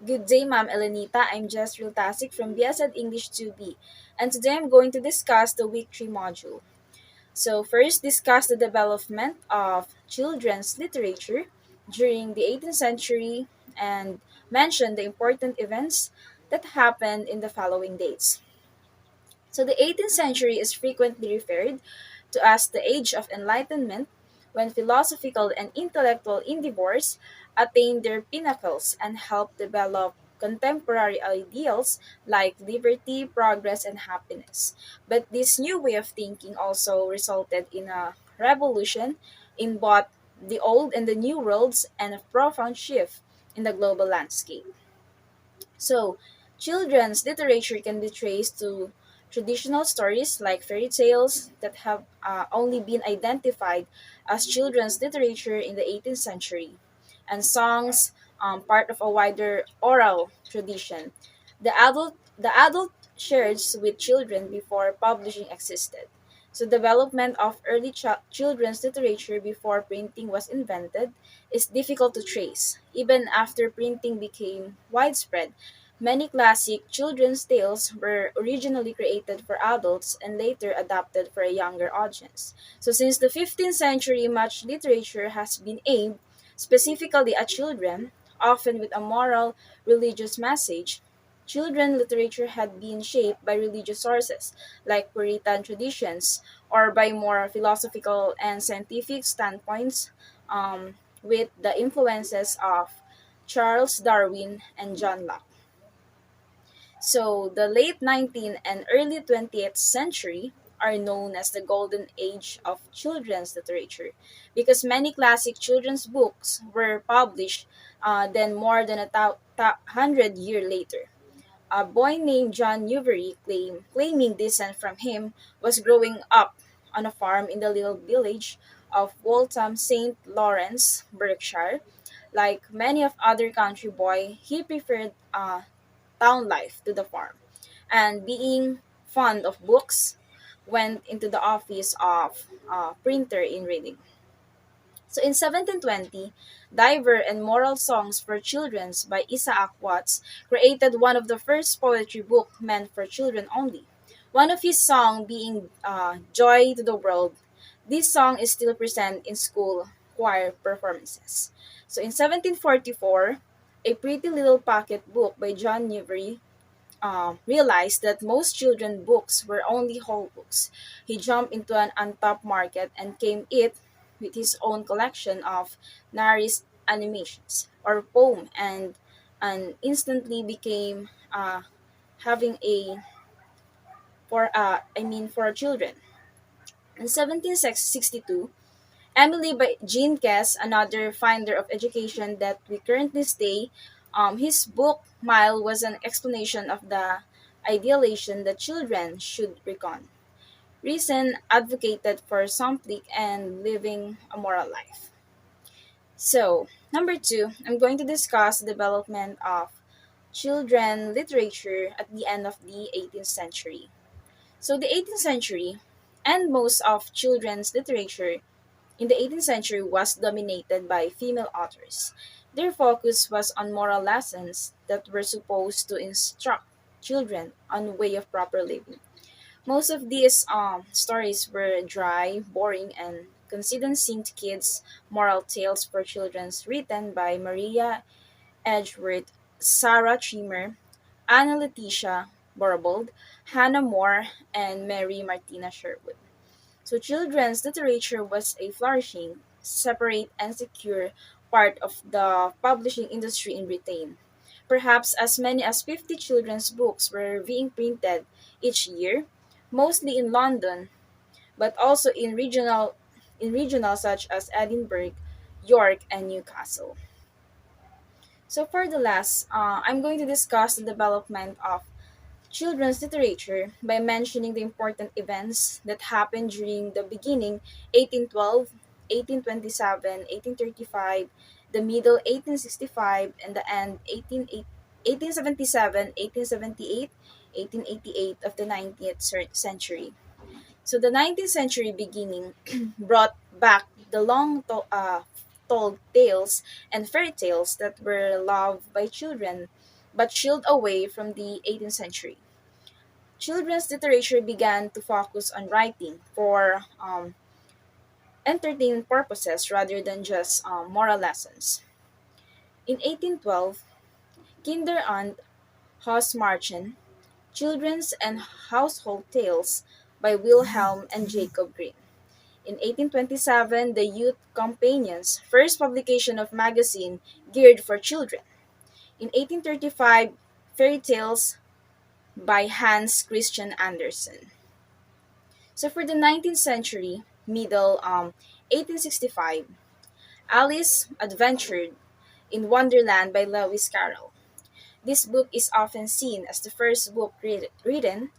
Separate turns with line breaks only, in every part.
Good day, Ma'am Elenita. I'm Jess Tasik from BSED English 2B, and today I'm going to discuss the Week 3 module. So, first, discuss the development of children's literature during the 18th century and mention the important events that happened in the following dates. So the 18th century is frequently referred to as the Age of Enlightenment, when philosophical and intellectual endeavors attained their pinnacles and helped develop contemporary ideals like liberty, progress, and happiness. But this new way of thinking also resulted in a revolution in both the old and the new worlds and a profound shift in the global landscape. So, children's literature can be traced to traditional stories like fairy tales that have only been identified as children's literature in the 18th century, and songs, part of a wider oral tradition. The adult shares with children before publishing existed. So, development of early children's literature before printing was invented is difficult to trace. Even after printing became widespread, many classic children's tales were originally created for adults and later adapted for a younger audience. So, since the 15th century, much literature has been aimed specifically at children, often with a moral, religious message. Children literature had been shaped by religious sources, like Puritan traditions, or by more philosophical and scientific standpoints, with the influences of Charles Darwin and John Locke. So, the late 19th and early 20th century are known as the golden age of children's literature because many classic children's books were published then more than 100 years later. A boy named John Newbery, claiming descent from him, was growing up on a farm in the little village of Waltham, St. Lawrence, Berkshire. Like many of other country boy, he preferred town life to the farm, and being fond of books, went into the office of printer in reading. So in 1720, Diver and Moral Songs for Children by Isaac Watts created one of the first poetry book meant for children only. One of his songs being Joy to the World. This song is still present in school choir performances. So in 1744, A Pretty Little Pocket Book by John Newbery realized that most children books were only whole books. He jumped into an untapped market and came it with his own collection of Naris animations or poem and instantly became having a for children. In 1762, Emily by Jean Kess, another finder of education that we currently stay, his book Mile was an explanation of the idealization that children should recon. Reason advocated for simply and living a moral life. So, number two, I'm going to discuss the development of children literature at the end of the 18th century. So, the 18th century and most of children's literature in the 18th century was dominated by female authors. Their focus was on moral lessons that were supposed to instruct children on way of proper living. Most of these stories were dry, boring, and condescending to kids moral tales for children written by Maria Edgeworth, Sarah Trimmer, Anna Letitia Borobold, Hannah More, and Mary Martina Sherwood. So children's literature was a flourishing, separate, and secure part of the publishing industry in Britain. Perhaps as many as 50 children's books were being printed each year, mostly in London, but also in regional such as Edinburgh, York, and Newcastle. So for the last, I'm going to discuss the development of children's literature by mentioning the important events that happened during the beginning 1812, 1827, 1835, the middle 1865, and the end 1877, 1878, 1888 of the 19th century. So the 19th century beginning brought back the told tales and fairy tales that were loved by children but shielded away from the 18th century. Children's literature began to focus on writing for entertainment purposes rather than just moral lessons. In 1812, Kinder und Hausmärchen, Children's and Household Tales by Wilhelm and Jacob Grimm. In 1827, the Youth Companion's first publication of magazine geared for children. In 1835, Fairy Tales by Hans Christian Andersen. So for the 19th century, middle 1865, Alice Adventured in Wonderland by Lewis Carroll. This book is often seen as the first book written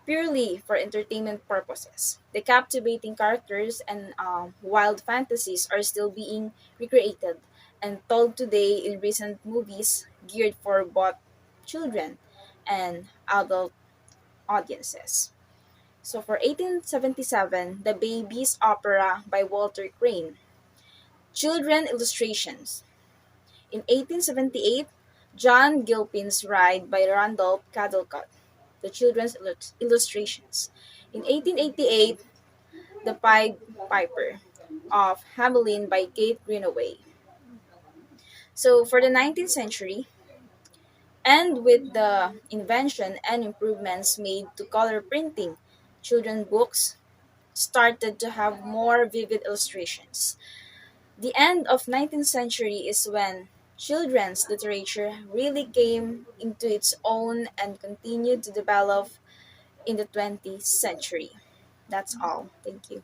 purely for entertainment purposes. The captivating characters and wild fantasies are still being recreated and told today in recent movies geared for both children and adult audiences. So for 1877, The Baby's Opera by Walter Crane. Children illustrations. In 1878, John Gilpin's Ride by Randolph Caldecott, the children's illustrations. In 1888, The Pied Piper of Hamelin by Kate Greenaway. So for the 19th century, and with the invention and improvements made to color printing, children's books started to have more vivid illustrations. The end of 19th century is when children's literature really came into its own and continued to develop in the 20th century. That's all. Thank you.